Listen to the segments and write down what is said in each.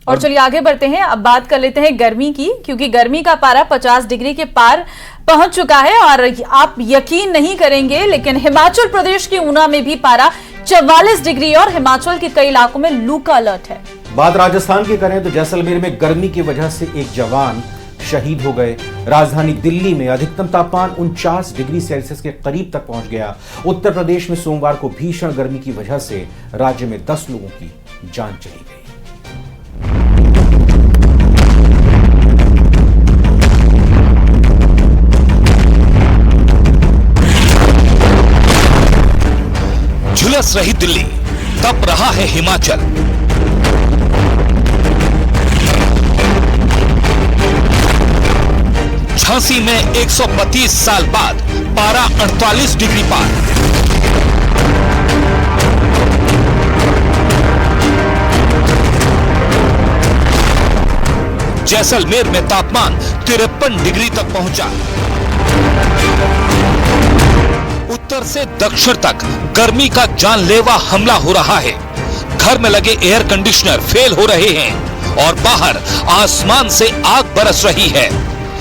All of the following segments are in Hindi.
और चलिए आगे बढ़ते हैं। अब बात कर लेते हैं गर्मी की, क्योंकि गर्मी का पारा 50 डिग्री के पार पहुंच चुका है और आप यकीन नहीं करेंगे, लेकिन हिमाचल प्रदेश के ऊना में भी पारा 44 डिग्री और हिमाचल के कई इलाकों में लू का अलर्ट है। बात राजस्थान की करें तो जैसलमेर में गर्मी की वजह से एक जवान शहीद हो गए। राजधानी दिल्ली में अधिकतम तापमान 49 डिग्री सेल्सियस के करीब तक पहुंच गया। उत्तर प्रदेश में सोमवार को भीषण गर्मी की वजह से राज्य में 10 लोगों की जान चली गई। झुलस रही दिल्ली, तप रहा है हिमाचल। झांसी में 132 साल बाद पारा 48 डिग्री पार। जैसलमेर में तापमान 53 डिग्री तक पहुंचा। उत्तर से दक्षिण तक गर्मी का जानलेवा हमला हो रहा है। घर में लगे एयर कंडीशनर फेल हो रहे हैं और बाहर आसमान से आग बरस रही है।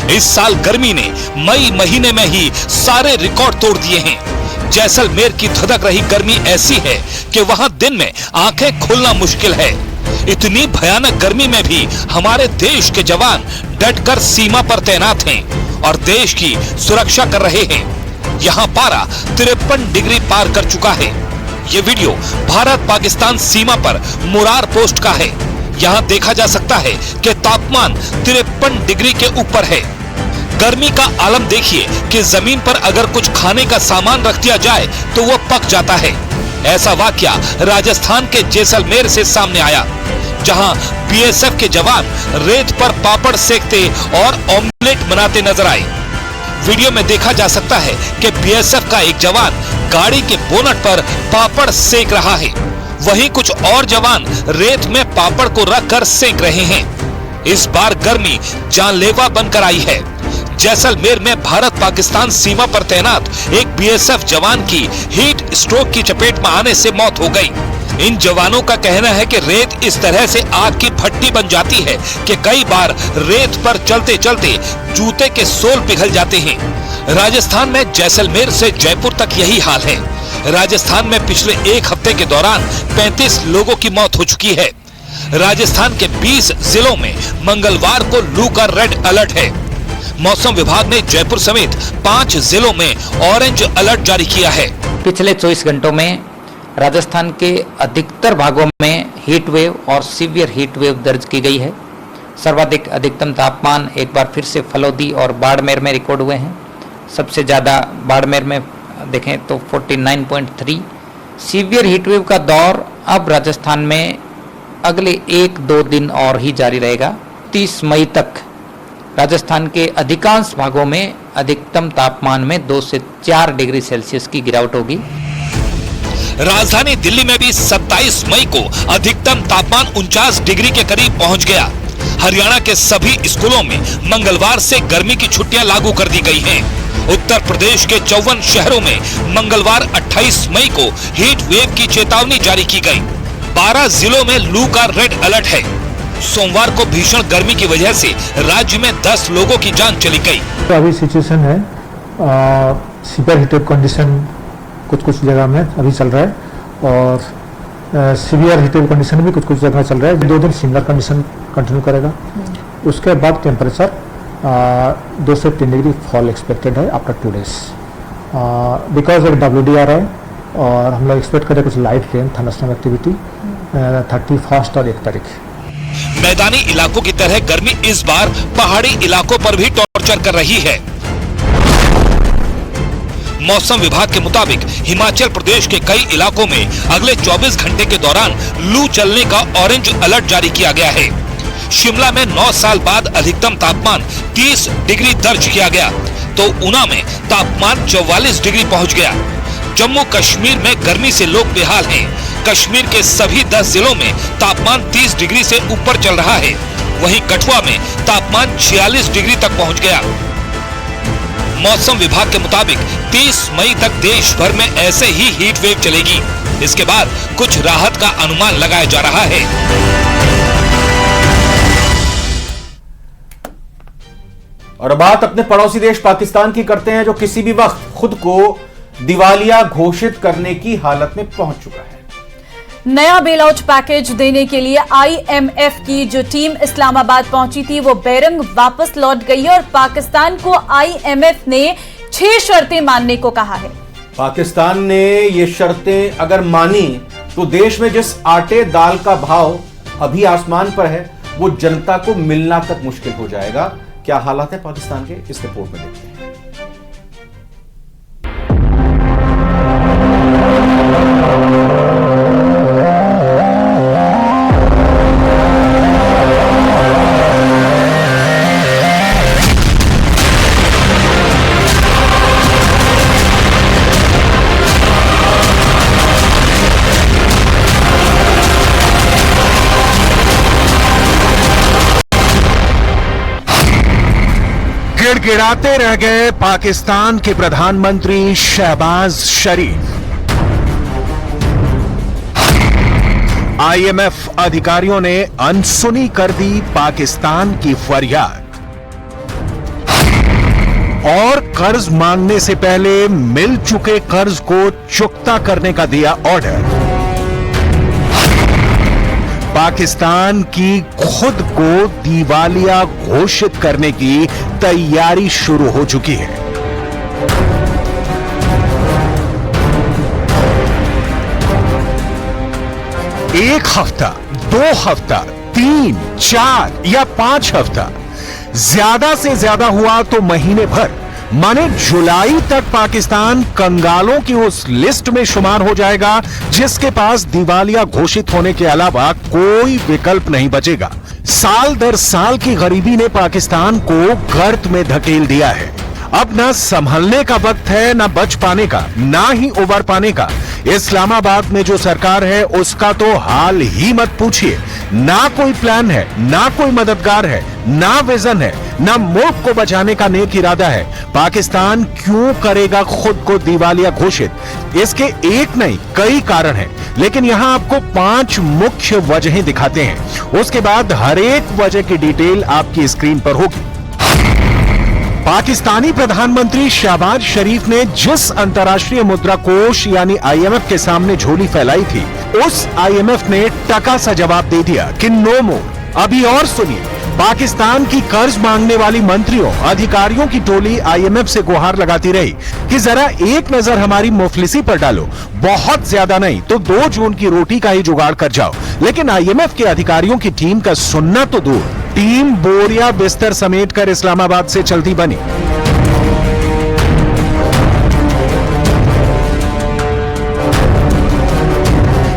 इस साल गर्मी ने मई महीने में ही सारे रिकॉर्ड तोड़ दिए हैं। जैसलमेर की धधक रही गर्मी ऐसी है कि वहां दिन में आंखें खोलना मुश्किल है। इतनी भयानक गर्मी में भी हमारे देश के जवान डटकर सीमा पर तैनात हैं और देश की सुरक्षा कर रहे हैं। यहाँ पारा 53 डिग्री पार कर चुका है। ये वीडियो भारत पाकिस्तान सीमा पर मुरार पोस्ट का है। यहाँ देखा जा सकता है कि तापमान 53 डिग्री के ऊपर है। गर्मी का आलम देखिए कि जमीन पर अगर कुछ खाने का सामान रख दिया जाए तो वो पक जाता है। ऐसा वाकया राजस्थान के जैसलमेर से सामने आया, जहां बीएसएफ के जवान रेत पर पापड़ सेकते और ऑमलेट बनाते नजर आए। वीडियो में देखा जा सकता है कि बीएसएफ का एक जवान गाड़ी के बोनट पर पापड़ सेक रहा है, वहीं कुछ और जवान रेत में पापड़ को रखकर सेक रहे हैं। इस बार गर्मी जानलेवा बनकर आई है। जैसलमेर में भारत पाकिस्तान सीमा पर तैनात एक बीएसएफ जवान की हीट स्ट्रोक की चपेट में आने से मौत हो गई। इन जवानों का कहना है कि रेत इस तरह से आग की भट्टी बन जाती है कि कई बार रेत पर चलते चलते जूते के सोल पिघल जाते हैं। राजस्थान में जैसलमेर से जयपुर तक यही हाल है। राजस्थान में पिछले एक हफ्ते के दौरान 35 लोगों की मौत हो चुकी है। राजस्थान के 20 जिलों में मंगलवार को लू का रेड अलर्ट है। मौसम विभाग ने जयपुर समेत 5 जिलों में ऑरेंज अलर्ट जारी किया है। पिछले 24 घंटों में राजस्थान के अधिकतर भागों में हीट वेव और सीवियर हीट वेव दर्ज की गई है। सर्वाधिक अधिकतम तापमान एक बार फिर से फलोदी और बाड़मेर में रिकॉर्ड हुए हैं। सबसे ज़्यादा बाड़मेर में देखें तो 49.3। सीवियर हीट वेव का दौर अब राजस्थान में अगले 1-2 दिन और ही जारी रहेगा। 30 मई तक राजस्थान के अधिकांश भागों में अधिकतम तापमान में 2 से 4 डिग्री सेल्सियस की गिरावट होगी। राजधानी दिल्ली में भी 27 मई को अधिकतम तापमान 49 डिग्री के करीब पहुंच गया। हरियाणा के सभी स्कूलों में मंगलवार से गर्मी की छुट्टियां लागू कर दी गई हैं। उत्तर प्रदेश के 54 शहरों में मंगलवार 28 मई को हीट वेव की चेतावनी जारी की गई। 12 जिलों में लू का रेड अलर्ट है। सोमवार को भीषण गर्मी की वजह से राज्य में 10 लोगों की जान चली गई। तो अभी सिचुएशन है सीवियर हीट वेव कंडीशन कुछ जगह में अभी चल रहा है और सीवियर हीट वेव कंडीशन भी कुछ जगह चल रहा है। 2 दिन सिमिलर कंडीशन कंटिन्यू करेगा। उसके बाद टेम्परेचर 2 से 3 डिग्री फॉल एक्सपेक्टेड है आफ्टर 2 डेज बिकॉज एक WD आ रहा है और हम लोग एक्सपेक्ट करें कुछ लाइट रेन थंडरस्टॉर्म एक्टिविटी 31 और 1 तारीख। मैदानी इलाकों की तरह गर्मी इस बार पहाड़ी इलाकों पर भी टॉर्चर कर रही है। मौसम विभाग के मुताबिक हिमाचल प्रदेश के कई इलाकों में अगले 24 घंटे के दौरान लू चलने का ऑरेंज अलर्ट जारी किया गया है। शिमला में 9 साल बाद अधिकतम तापमान 30 डिग्री दर्ज किया गया तो ऊना में तापमान 44 डिग्री पहुंच गया। जम्मू कश्मीर में गर्मी से लोग बेहाल हैं। कश्मीर के सभी 10 जिलों में तापमान 30 डिग्री से ऊपर चल रहा है। वहीं कठुआ में तापमान 46 डिग्री तक पहुंच गया। मौसम विभाग के मुताबिक 30 मई तक देश भर में ऐसे ही हीट वेव चलेगी। इसके बाद कुछ राहत का अनुमान लगाया जा रहा है। और बात अपने पड़ोसी देश पाकिस्तान की करते हैं, जो किसी भी वक्त खुद को दिवालिया घोषित करने की हालत में पहुंच चुका है। नया बेल आउट पैकेज देने के लिए आईएमएफ की जो टीम इस्लामाबाद पहुंची थी वो बेरंग वापस लौट गई है और पाकिस्तान को आईएमएफ ने 6 शर्तें मानने को कहा है। पाकिस्तान ने ये शर्तें अगर मानी तो देश में जिस आटे दाल का भाव अभी आसमान पर है वो जनता को मिलना तक मुश्किल हो जाएगा। क्या हालात है पाकिस्तान के, इस रिपोर्ट में देखते हैं। गिड़गिड़ाते रह गए पाकिस्तान के प्रधानमंत्री शहबाज शरीफ। आईएमएफ अधिकारियों ने अनसुनी कर दी पाकिस्तान की फरियाद और कर्ज मांगने से पहले मिल चुके कर्ज को चुकता करने का दिया ऑर्डर। पाकिस्तान की खुद को दिवालिया घोषित करने की तैयारी शुरू हो चुकी है। एक हफ्ता, 2 हफ्ता, 3, 4 या 5 हफ्ता, ज्यादा से ज्यादा हुआ तो महीने भर, माने जुलाई तक पाकिस्तान कंगालों की उस लिस्ट में शुमार हो जाएगा जिसके पास दिवालिया घोषित होने के अलावा कोई विकल्प नहीं बचेगा। साल दर साल की गरीबी ने पाकिस्तान को गर्त में धकेल दिया है। अब ना संभलने का वक्त है, ना बच पाने का, ना ही उबर पाने का। इस्लामाबाद में जो सरकार है उसका तो हाल ही मत पूछिए। ना कोई प्लान है, ना कोई मददगार है, ना विजन है, ना मुल्क को बचाने का नेक इरादा है। पाकिस्तान क्यों करेगा खुद को दिवालिया घोषित? इसके एक नहीं कई कारण हैं, लेकिन यहां आपको 5 मुख्य वजहें दिखाते हैं। उसके बाद हर एक वजह की डिटेल आपकी स्क्रीन पर होगी। पाकिस्तानी प्रधानमंत्री शहबाज शरीफ ने जिस अंतर्राष्ट्रीय मुद्रा कोष यानी आईएमएफ के सामने झोली फैलाई थी, उस आईएमएफ ने टका सा जवाब दे दिया कि नो मोर। अभी और सुनिए, पाकिस्तान की कर्ज मांगने वाली मंत्रियों अधिकारियों की टोली आईएमएफ से गुहार लगाती रही कि जरा एक नजर हमारी मुफलिसी पर डालो, बहुत ज्यादा नहीं तो 2 जून की रोटी का ही जुगाड़ कर जाओ। लेकिन आईएमएफ के अधिकारियों की टीम का सुनना तो दूर, टीम बोरिया बिस्तर समेटकर इस्लामाबाद से चलती बनी।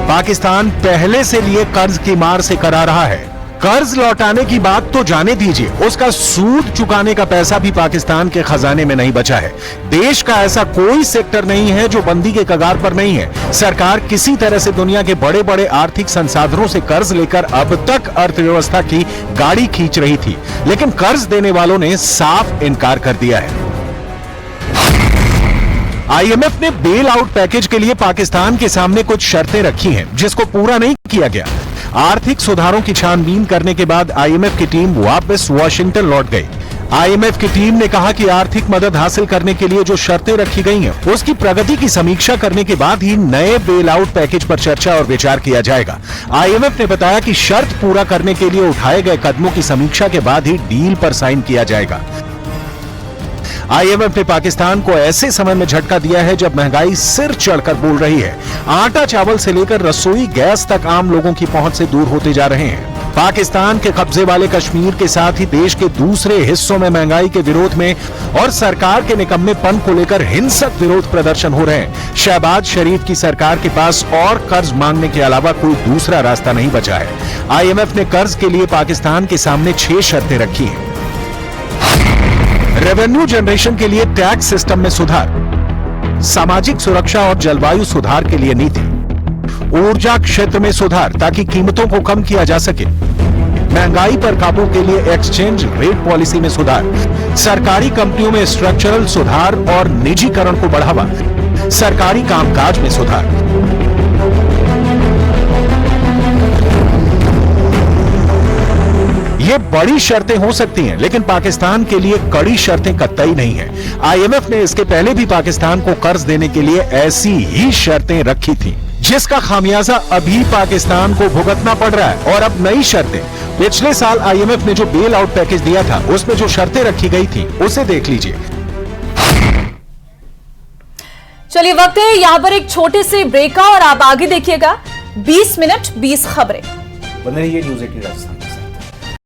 पाकिस्तान पहले से लिए कर्ज की मार से करा रहा है। कर्ज लौटाने की बात तो जाने दीजिए, उसका सूद चुकाने का पैसा भी पाकिस्तान के खजाने में नहीं बचा है। देश का ऐसा कोई सेक्टर नहीं है जो बंदी के कगार पर नहीं है। सरकार किसी तरह से दुनिया के बड़े बड़े आर्थिक संसाधनों से कर्ज लेकर अब तक अर्थव्यवस्था की गाड़ी खींच रही थी, लेकिन कर्ज देने वालों ने साफ इनकार कर दिया है। आईएमएफ ने बेल आउट पैकेज के लिए पाकिस्तान के सामने कुछ शर्तें रखी हैं, जिसको पूरा नहीं किया गया। आर्थिक सुधारों की छानबीन करने के बाद आईएमएफ की टीम वापस वॉशिंगटन लौट गई। आईएमएफ की टीम ने कहा कि आर्थिक मदद हासिल करने के लिए जो शर्तें रखी गई हैं, उसकी प्रगति की समीक्षा करने के बाद ही नए बेल आउट पैकेज पर चर्चा और विचार किया जाएगा। आईएमएफ ने बताया कि शर्त पूरा करने के लिए उठाए गए कदमों की समीक्षा के बाद ही डील पर साइन किया जाएगा। आईएमएफ ने पाकिस्तान को ऐसे समय में झटका दिया है जब महंगाई सिर चढ़कर बोल रही है। आटा चावल से लेकर रसोई गैस तक आम लोगों की पहुंच से दूर होते जा रहे हैं। पाकिस्तान के कब्जे वाले कश्मीर के साथ ही देश के दूसरे हिस्सों में महंगाई के विरोध में और सरकार के निकम्मेपन को लेकर हिंसक विरोध प्रदर्शन हो रहे हैं। शहबाज शरीफ की सरकार के पास और कर्ज मांगने के अलावा कोई दूसरा रास्ता नहीं बचा है। आईएमएफ ने कर्ज के लिए पाकिस्तान के सामने 6 शर्तें रखी हैं। रेवेन्यू जनरेशन के लिए टैक्स सिस्टम में सुधार, सामाजिक सुरक्षा और जलवायु सुधार के लिए नीति, ऊर्जा क्षेत्र में सुधार ताकि कीमतों को कम किया जा सके, महंगाई पर काबू के लिए एक्सचेंज रेट पॉलिसी में सुधार, सरकारी कंपनियों में स्ट्रक्चरल सुधार और निजीकरण को बढ़ावा, सरकारी कामकाज में सुधार। ये बड़ी शर्तें हो सकती हैं, लेकिन पाकिस्तान के लिए कड़ी शर्तें कतई नहीं है। IMF ने इसके पहले भी पाकिस्तान को कर्ज देने के लिए ऐसी ही शर्तें रखी थी, जिसका खामियाजा अभी पाकिस्तान को भुगतना पड़ रहा है। और अब नई शर्तें, पिछले साल IMF ने जो बेल आउट पैकेज दिया था उसमें जो शर्तें रखी गई थी उसे देख लीजिए। चलिए वक्त है यहां पर एक छोटे से ब्रेक का, और आप आगे देखिएगा 20 मिनट 20 खबरें। बने रहिए न्यूज़ 18 राजस्थान।